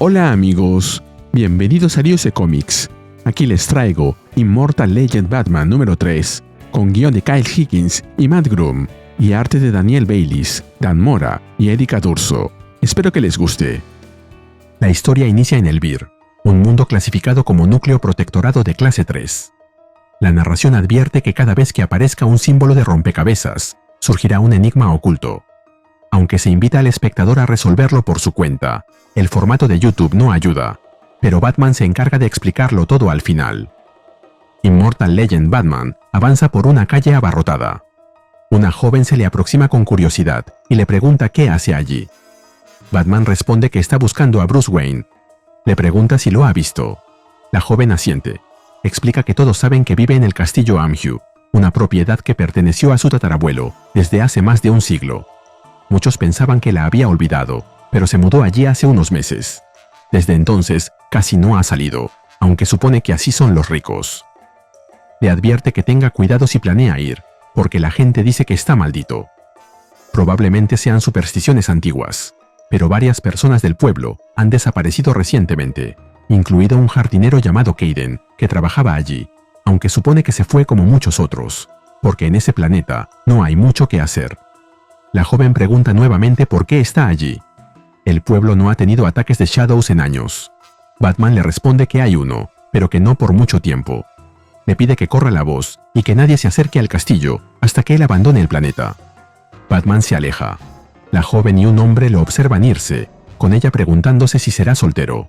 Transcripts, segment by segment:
Hola amigos, bienvenidos a Diose Comics. Aquí les traigo Immortal Legend Batman número 3, con guión de Kyle Higgins y Matt Groom, y arte de Daniel Baylis, Dan Mora y Erika D'Urso. Espero que les guste. La historia inicia en Elvir, un mundo clasificado como núcleo protectorado de clase 3. La narración advierte que cada vez que aparezca un símbolo de rompecabezas, surgirá un enigma oculto. Aunque se invita al espectador a resolverlo por su cuenta, el formato de YouTube no ayuda, pero Batman se encarga de explicarlo todo al final. Immortal Legend Batman avanza por una calle abarrotada. Una joven se le aproxima con curiosidad y le pregunta qué hace allí. Batman responde que está buscando a Bruce Wayne. Le pregunta si lo ha visto. La joven asiente. Explica que todos saben que vive en el castillo Amhue, una propiedad que perteneció a su tatarabuelo desde hace más de un siglo. Muchos pensaban que la había olvidado, pero se mudó allí hace unos meses. Desde entonces, casi no ha salido, aunque supone que así son los ricos. Le advierte que tenga cuidado si planea ir, porque la gente dice que está maldito. Probablemente sean supersticiones antiguas, pero varias personas del pueblo han desaparecido recientemente, incluido un jardinero llamado Kaden, que trabajaba allí, aunque supone que se fue como muchos otros, porque en ese planeta no hay mucho que hacer. La joven pregunta nuevamente por qué está allí. El pueblo no ha tenido ataques de Shadows en años. Batman le responde que hay uno, pero que no por mucho tiempo. Le pide que corra la voz y que nadie se acerque al castillo hasta que él abandone el planeta. Batman se aleja. La joven y un hombre lo observan irse, con ella preguntándose si será soltero.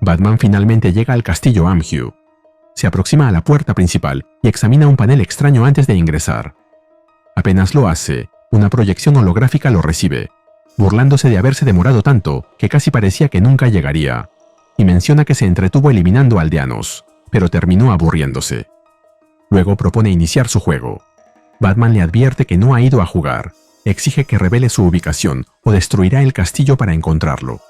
Batman finalmente llega al castillo Amhue. Se aproxima a la puerta principal y examina un panel extraño antes de ingresar. Apenas lo hace, una proyección holográfica lo recibe, burlándose de haberse demorado tanto que casi parecía que nunca llegaría, y menciona que se entretuvo eliminando aldeanos, pero terminó aburriéndose. Luego propone iniciar su juego. Batman le advierte que no ha ido a jugar, exige que revele su ubicación o destruirá el castillo para encontrarlo.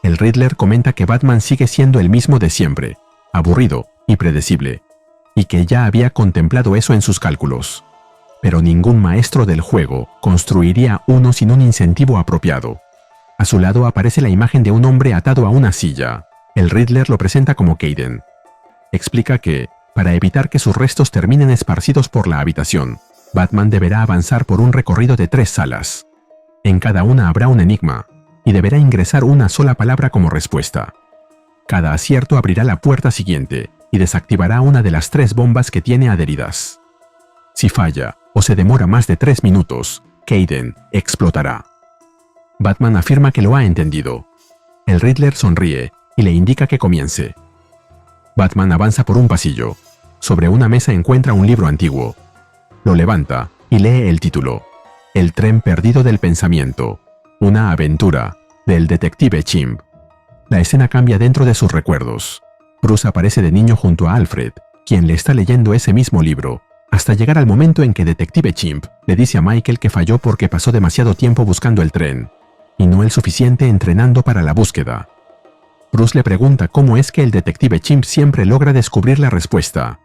El Riddler comenta que Batman sigue siendo el mismo de siempre, aburrido y predecible, y que ya había contemplado eso en sus cálculos. Pero ningún maestro del juego construiría uno sin un incentivo apropiado. A su lado aparece la imagen de un hombre atado a una silla. El Riddler lo presenta como Kaden. Explica que, para evitar que sus restos terminen esparcidos por la habitación, Batman deberá avanzar por un recorrido de 3 salas. En cada una habrá un enigma, y deberá ingresar una sola palabra como respuesta. Cada acierto abrirá la puerta siguiente y desactivará una de las 3 bombas que tiene adheridas. Si falla o se demora más de 3 minutos, Kaden explotará. Batman afirma que lo ha entendido. El Riddler sonríe y le indica que comience. Batman avanza por un pasillo. Sobre una mesa encuentra un libro antiguo. Lo levanta y lee el título: El tren perdido del pensamiento, una aventura, del detective Chimp. La escena cambia dentro de sus recuerdos. Bruce aparece de niño junto a Alfred, quien le está leyendo ese mismo libro, hasta llegar al momento en que Detective Chimp le dice a Michael que falló porque pasó demasiado tiempo buscando el tren, y no el suficiente entrenando para la búsqueda. Bruce le pregunta cómo es que el Detective Chimp siempre logra descubrir la respuesta.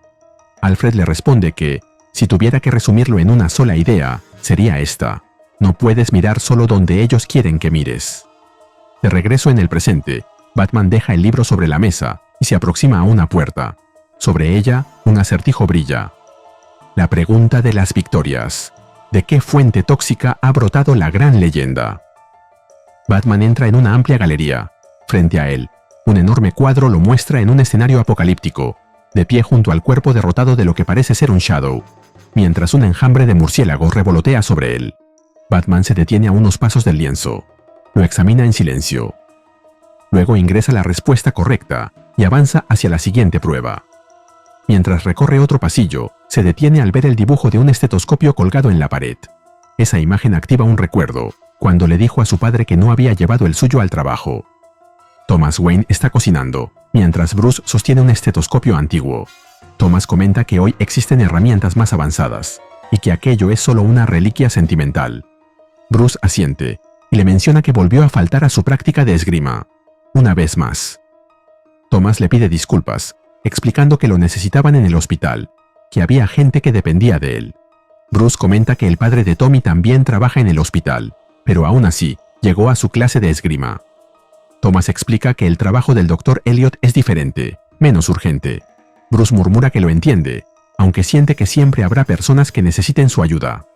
Alfred le responde que, si tuviera que resumirlo en una sola idea, sería esta: no puedes mirar solo donde ellos quieren que mires. De regreso en el presente, Batman deja el libro sobre la mesa y se aproxima a una puerta. Sobre ella, un acertijo brilla. La pregunta de las victorias: ¿de qué fuente tóxica ha brotado la gran leyenda? Batman entra en una amplia galería. Frente a él, un enorme cuadro lo muestra en un escenario apocalíptico, de pie junto al cuerpo derrotado de lo que parece ser un Shadow, mientras un enjambre de murciélagos revolotea sobre él. Batman se detiene a unos pasos del lienzo. Lo examina en silencio. Luego ingresa la respuesta correcta y avanza hacia la siguiente prueba. Mientras recorre otro pasillo, se detiene al ver el dibujo de un estetoscopio colgado en la pared. Esa imagen activa un recuerdo, cuando le dijo a su padre que no había llevado el suyo al trabajo. Thomas Wayne está cocinando, mientras Bruce sostiene un estetoscopio antiguo. Thomas comenta que hoy existen herramientas más avanzadas, y que aquello es solo una reliquia sentimental. Bruce asiente, y le menciona que volvió a faltar a su práctica de esgrima. Una vez más. Thomas le pide disculpas, explicando que lo necesitaban en el hospital, que había gente que dependía de él. Bruce comenta que el padre de Tommy también trabaja en el hospital, pero aún así, llegó a su clase de esgrima. Thomas explica que el trabajo del Dr. Elliot es diferente, menos urgente. Bruce murmura que lo entiende, aunque siente que siempre habrá personas que necesiten su ayuda.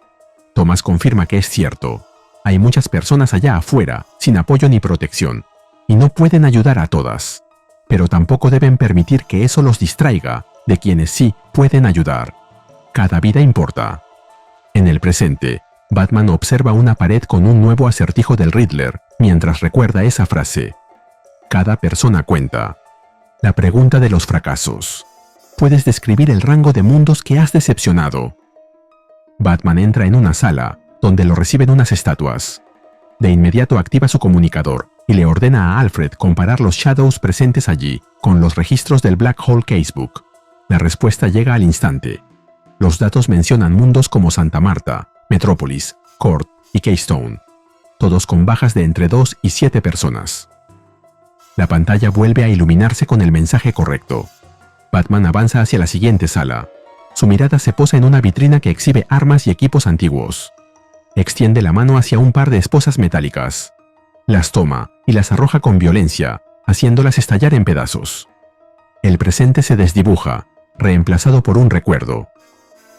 Thomas confirma que es cierto. Hay muchas personas allá afuera, sin apoyo ni protección, y no pueden ayudar a todas. Pero tampoco deben permitir que eso los distraiga de quienes sí pueden ayudar. Cada vida importa. En el presente, Batman observa una pared con un nuevo acertijo del Riddler mientras recuerda esa frase. Cada persona cuenta. La pregunta de los fracasos. ¿Puedes describir el rango de mundos que has decepcionado? Batman entra en una sala, donde lo reciben unas estatuas. De inmediato activa su comunicador y le ordena a Alfred comparar los Shadows presentes allí con los registros del Black Hole Casebook. La respuesta llega al instante. Los datos mencionan mundos como Santa Marta, Metrópolis, Court y Keystone, todos con bajas de entre 2 y 7 personas. La pantalla vuelve a iluminarse con el mensaje correcto. Batman avanza hacia la siguiente sala. Su mirada se posa en una vitrina que exhibe armas y equipos antiguos. Extiende la mano hacia un par de esposas metálicas. Las toma y las arroja con violencia, haciéndolas estallar en pedazos. El presente se desdibuja, reemplazado por un recuerdo.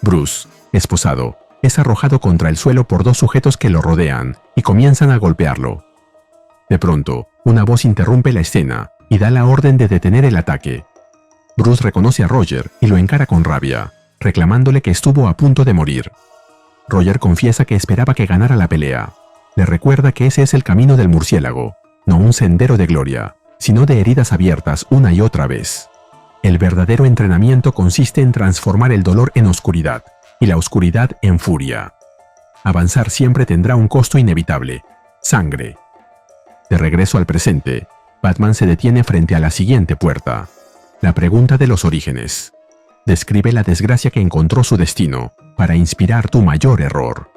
Bruce, esposado, es arrojado contra el suelo por dos sujetos que lo rodean y comienzan a golpearlo. De pronto, una voz interrumpe la escena y da la orden de detener el ataque. Bruce reconoce a Roger y lo encara con rabia, reclamándole que estuvo a punto de morir. Roger confiesa que esperaba que ganara la pelea. Le recuerda que ese es el camino del murciélago, no un sendero de gloria, sino de heridas abiertas una y otra vez. El verdadero entrenamiento consiste en transformar el dolor en oscuridad y la oscuridad en furia. Avanzar siempre tendrá un costo inevitable: sangre. De regreso al presente, Batman se detiene frente a la siguiente puerta. La pregunta de los orígenes. Describe la desgracia que encontró su destino para inspirar tu mayor error.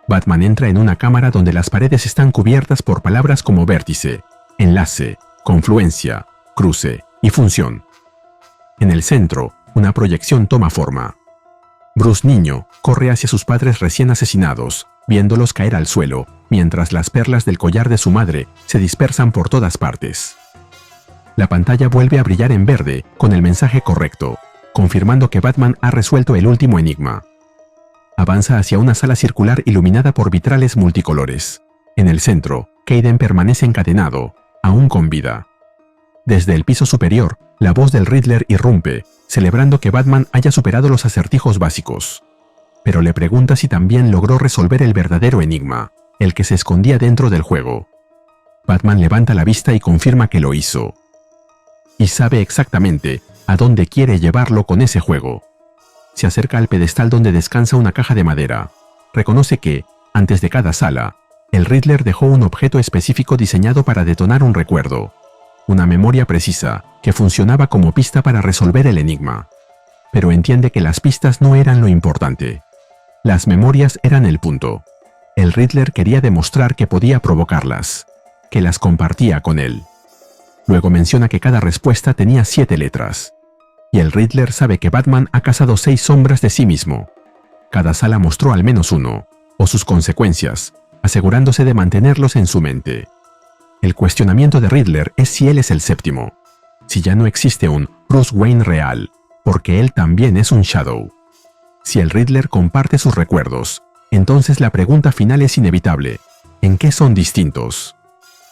Batman entra en una cámara donde las paredes están cubiertas por palabras como vértice, enlace, confluencia, cruce y función. En el centro, una proyección toma forma. Bruce niño corre hacia sus padres recién asesinados, viéndolos caer al suelo, mientras las perlas del collar de su madre se dispersan por todas partes. La pantalla vuelve a brillar en verde con el mensaje correcto, confirmando que Batman ha resuelto el último enigma. Avanza hacia una sala circular iluminada por vitrales multicolores. En el centro, Kaiden permanece encadenado, aún con vida. Desde el piso superior, la voz del Riddler irrumpe, celebrando que Batman haya superado los acertijos básicos. Pero le pregunta si también logró resolver el verdadero enigma, el que se escondía dentro del juego. Batman levanta la vista y confirma que lo hizo. Y sabe exactamente a dónde quiere llevarlo con ese juego. Se acerca al pedestal donde descansa una caja de madera. Reconoce que, antes de cada sala, el Riddler dejó un objeto específico diseñado para detonar un recuerdo. Una memoria precisa que funcionaba como pista para resolver el enigma. Pero entiende que las pistas no eran lo importante. Las memorias eran el punto. El Riddler quería demostrar que podía provocarlas, que las compartía con él. Luego menciona que cada respuesta tenía 7 letras. Y el Riddler sabe que Batman ha cazado 6 sombras de sí mismo. Cada sala mostró al menos uno, o sus consecuencias, asegurándose de mantenerlos en su mente. El cuestionamiento de Riddler es si él es el séptimo, si ya no existe un Bruce Wayne real, porque él también es un Shadow. Si el Riddler comparte sus recuerdos, entonces la pregunta final es inevitable: ¿en qué son distintos?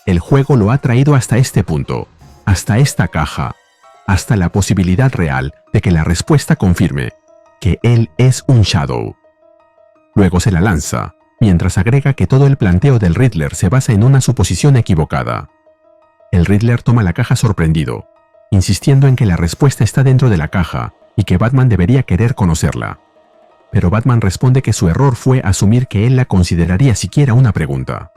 El juego lo ha traído hasta este punto, hasta esta caja, hasta la posibilidad real de que la respuesta confirme que él es un Shadow. Luego se la lanza, mientras agrega que todo el planteo del Riddler se basa en una suposición equivocada. El Riddler toma la caja sorprendido, insistiendo en que la respuesta está dentro de la caja y que Batman debería querer conocerla. Pero Batman responde que su error fue asumir que él la consideraría siquiera una pregunta.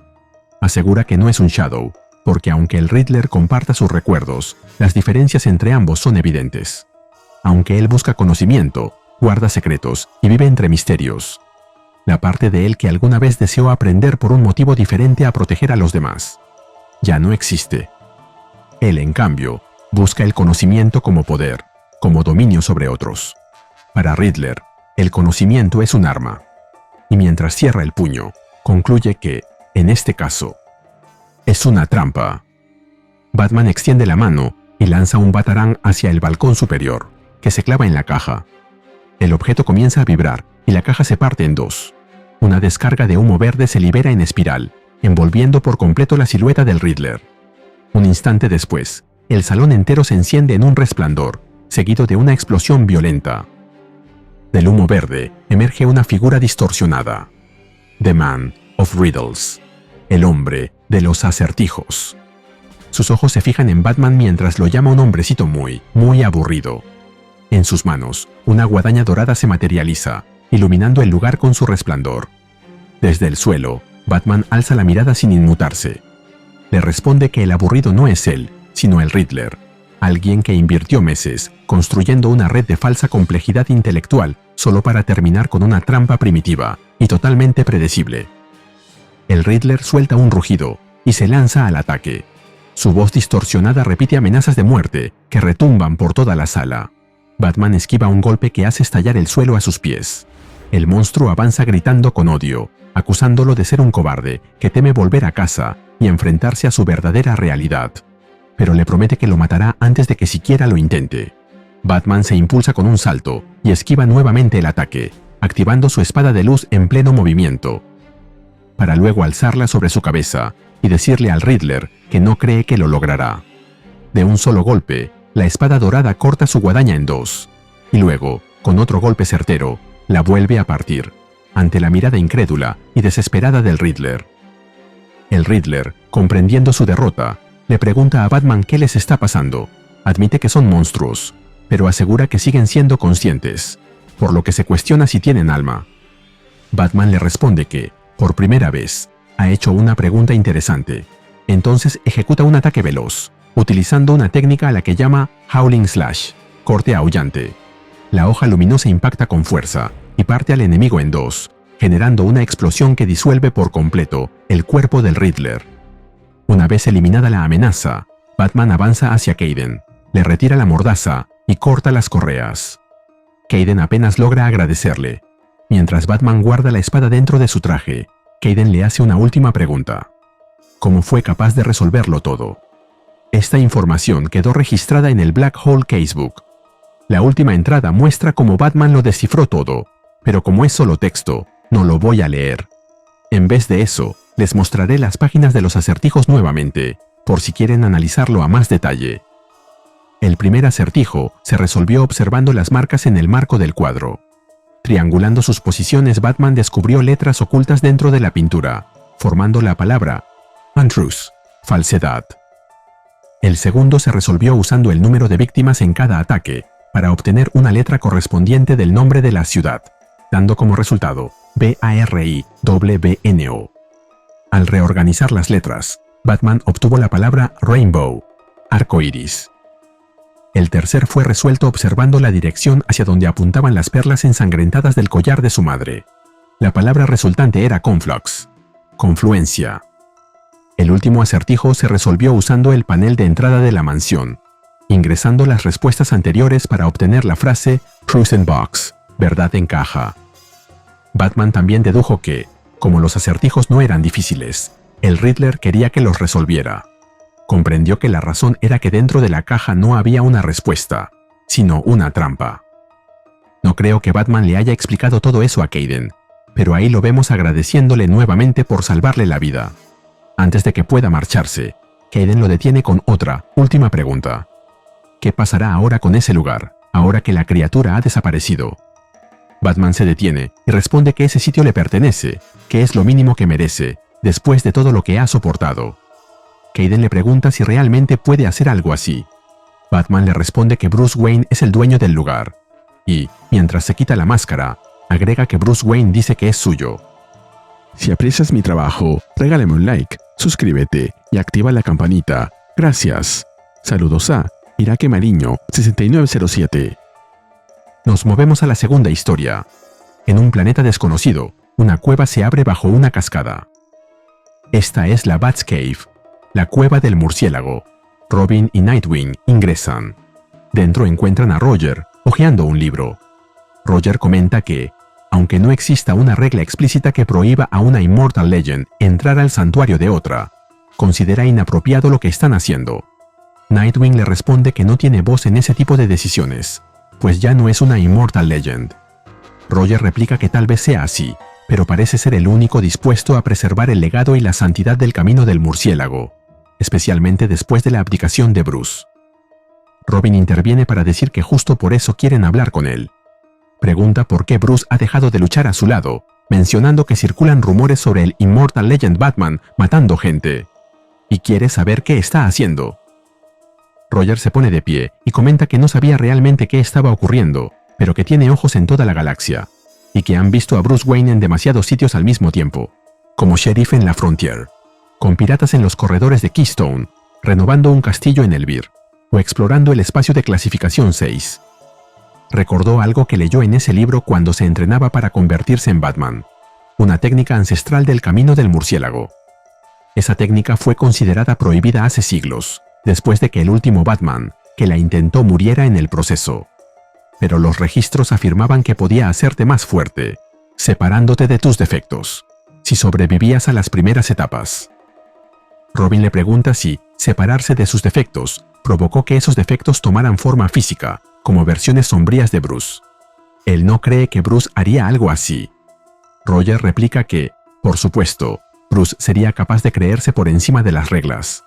Asegura que no es un Shadow, porque aunque el Riddler comparta sus recuerdos, las diferencias entre ambos son evidentes. Aunque él busca conocimiento, guarda secretos y vive entre misterios. La parte de él que alguna vez deseó aprender por un motivo diferente a proteger a los demás ya no existe. Él, en cambio, busca el conocimiento como poder, como dominio sobre otros. Para Riddler, el conocimiento es un arma. Y mientras cierra el puño, concluye que, en este caso, es una trampa. Batman extiende la mano y lanza un batarang hacia el balcón superior, que se clava en la caja. El objeto comienza a vibrar y la caja se parte en dos. Una descarga de humo verde se libera en espiral, envolviendo por completo la silueta del Riddler. Un instante después, el salón entero se enciende en un resplandor, seguido de una explosión violenta. Del humo verde emerge una figura distorsionada. The Man of Riddles, el hombre de los acertijos. Sus ojos se fijan en Batman mientras lo llama un hombrecito muy aburrido. En sus manos, una guadaña dorada se materializa, iluminando el lugar con su resplandor. Desde el suelo, Batman alza la mirada sin inmutarse. Le responde que el aburrido no es él, sino el Riddler, alguien que invirtió meses construyendo una red de falsa complejidad intelectual solo para terminar con una trampa primitiva y totalmente predecible. El Riddler suelta un rugido y se lanza al ataque. Su voz distorsionada repite amenazas de muerte que retumban por toda la sala. Batman esquiva un golpe que hace estallar el suelo a sus pies. El monstruo avanza gritando con odio, acusándolo de ser un cobarde que teme volver a casa y enfrentarse a su verdadera realidad. Pero le promete que lo matará antes de que siquiera lo intente. Batman se impulsa con un salto y esquiva nuevamente el ataque, activando su espada de luz en pleno movimiento, para luego alzarla sobre su cabeza y decirle al Riddler que no cree que lo logrará. De un solo golpe, la espada dorada corta su guadaña en dos, y luego, con otro golpe certero, la vuelve a partir, ante la mirada incrédula y desesperada del Riddler. El Riddler, comprendiendo su derrota, le pregunta a Batman qué les está pasando. Admite que son monstruos, pero asegura que siguen siendo conscientes, por lo que se cuestiona si tienen alma. Batman le responde que, por primera vez, ha hecho una pregunta interesante. Entonces ejecuta un ataque veloz, utilizando una técnica a la que llama Howling Slash, corte aullante. La hoja luminosa impacta con fuerza y parte al enemigo en dos, generando una explosión que disuelve por completo el cuerpo del Riddler. Una vez eliminada la amenaza, Batman avanza hacia Kaiden, le retira la mordaza y corta las correas. Kaiden apenas logra agradecerle. Mientras Batman guarda la espada dentro de su traje, Kaiden le hace una última pregunta. ¿Cómo fue capaz de resolverlo todo? Esta información quedó registrada en el Black Hole Casebook. La última entrada muestra cómo Batman lo descifró todo, pero como es solo texto, no lo voy a leer. En vez de eso, les mostraré las páginas de los acertijos nuevamente, por si quieren analizarlo a más detalle. El primer acertijo se resolvió observando las marcas en el marco del cuadro. Triangulando sus posiciones, Batman descubrió letras ocultas dentro de la pintura, formando la palabra untruth, falsedad. El segundo se resolvió usando el número de víctimas en cada ataque, para obtener una letra correspondiente del nombre de la ciudad, dando como resultado BARIWBNO. Al reorganizar las letras, Batman obtuvo la palabra Rainbow, arcoíris. El tercer fue resuelto observando la dirección hacia donde apuntaban las perlas ensangrentadas del collar de su madre. La palabra resultante era conflux, confluencia. El último acertijo se resolvió usando el panel de entrada de la mansión, ingresando las respuestas anteriores para obtener la frase Truth in Box, verdad en caja. Batman también dedujo que, como los acertijos no eran difíciles, el Riddler quería que los resolviera. Comprendió que la razón era que dentro de la caja no había una respuesta, sino una trampa. No creo que Batman le haya explicado todo eso a Kaiden, pero ahí lo vemos agradeciéndole nuevamente por salvarle la vida. Antes de que pueda marcharse, Kaiden lo detiene con otra, última pregunta. ¿Qué pasará ahora con ese lugar, ahora que la criatura ha desaparecido? Batman se detiene y responde que ese sitio le pertenece, que es lo mínimo que merece, después de todo lo que ha soportado. Kaiden le pregunta si realmente puede hacer algo así. Batman le responde que Bruce Wayne es el dueño del lugar, y, mientras se quita la máscara, agrega que Bruce Wayne dice que es suyo. Si aprecias mi trabajo, regálame un like, suscríbete y activa la campanita. Gracias. Saludos a Iraque Mariño 6907. Nos movemos a la segunda historia. En un planeta desconocido, una cueva se abre bajo una cascada. Esta es la Bat's Cave, la cueva del murciélago. Robin y Nightwing ingresan. Dentro encuentran a Roger, hojeando un libro. Roger comenta que, aunque no exista una regla explícita que prohíba a una Immortal Legend entrar al santuario de otra, considera inapropiado lo que están haciendo, Nightwing le responde que no tiene voz en ese tipo de decisiones, pues ya no es una Immortal Legend. Roger replica que tal vez sea así, pero parece ser el único dispuesto a preservar el legado y la santidad del camino del murciélago, especialmente después de la abdicación de Bruce. Robin interviene para decir que justo por eso quieren hablar con él. Pregunta por qué Bruce ha dejado de luchar a su lado, mencionando que circulan rumores sobre el Immortal Legend Batman matando gente, y quiere saber qué está haciendo. Roger se pone de pie y comenta que no sabía realmente qué estaba ocurriendo, pero que tiene ojos en toda la galaxia, y que han visto a Bruce Wayne en demasiados sitios al mismo tiempo, como sheriff en la Frontier, con piratas en los corredores de Keystone, renovando un castillo en Elvir, o explorando el espacio de clasificación 6. Recordó algo que leyó en ese libro cuando se entrenaba para convertirse en Batman, una técnica ancestral del camino del murciélago. Esa técnica fue considerada prohibida hace siglos, después de que el último Batman, que la intentó, muriera en el proceso. Pero los registros afirmaban que podía hacerte más fuerte, separándote de tus defectos, si sobrevivías a las primeras etapas. Robin le pregunta si separarse de sus defectos provocó que esos defectos tomaran forma física, como versiones sombrías de Bruce. Él no cree que Bruce haría algo así. Roger replica que, por supuesto, Bruce sería capaz de creerse por encima de las reglas,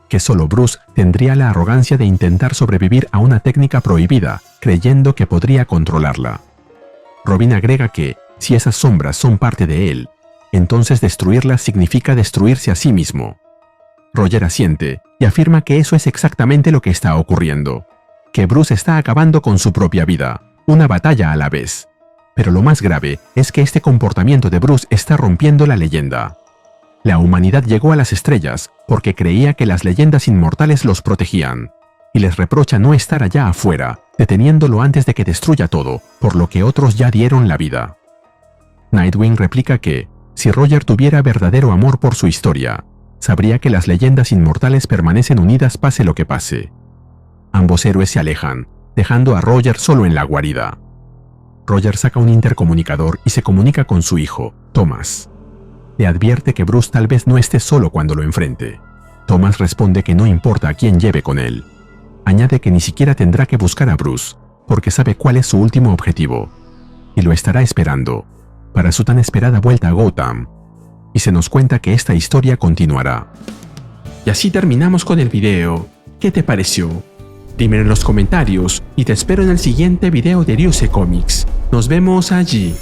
que solo Bruce tendría la arrogancia de intentar sobrevivir a una técnica prohibida, creyendo que podría controlarla. Robin agrega que, si esas sombras son parte de él, entonces destruirlas significa destruirse a sí mismo. Roger asiente y afirma que eso es exactamente lo que está ocurriendo, que Bruce está acabando con su propia vida, una batalla a la vez. Pero lo más grave es que este comportamiento de Bruce está rompiendo la leyenda. La humanidad llegó a las estrellas porque creía que las leyendas inmortales los protegían, y les reprocha no estar allá afuera, deteniéndolo antes de que destruya todo, por lo que otros ya dieron la vida. Nightwing replica que, si Roger tuviera verdadero amor por su historia, sabría que las leyendas inmortales permanecen unidas pase lo que pase. Ambos héroes se alejan, dejando a Roger solo en la guarida. Roger saca un intercomunicador y se comunica con su hijo, Thomas. Le advierte que Bruce tal vez no esté solo cuando lo enfrente. Thomas responde que no importa a quién lleve con él. Añade que ni siquiera tendrá que buscar a Bruce, porque sabe cuál es su último objetivo, y lo estará esperando, para su tan esperada vuelta a Gotham. Y se nos cuenta que esta historia continuará. Y así terminamos con el video. ¿Qué te pareció? Dímelo en los comentarios y te espero en el siguiente video de Ariose Comics. Nos vemos allí.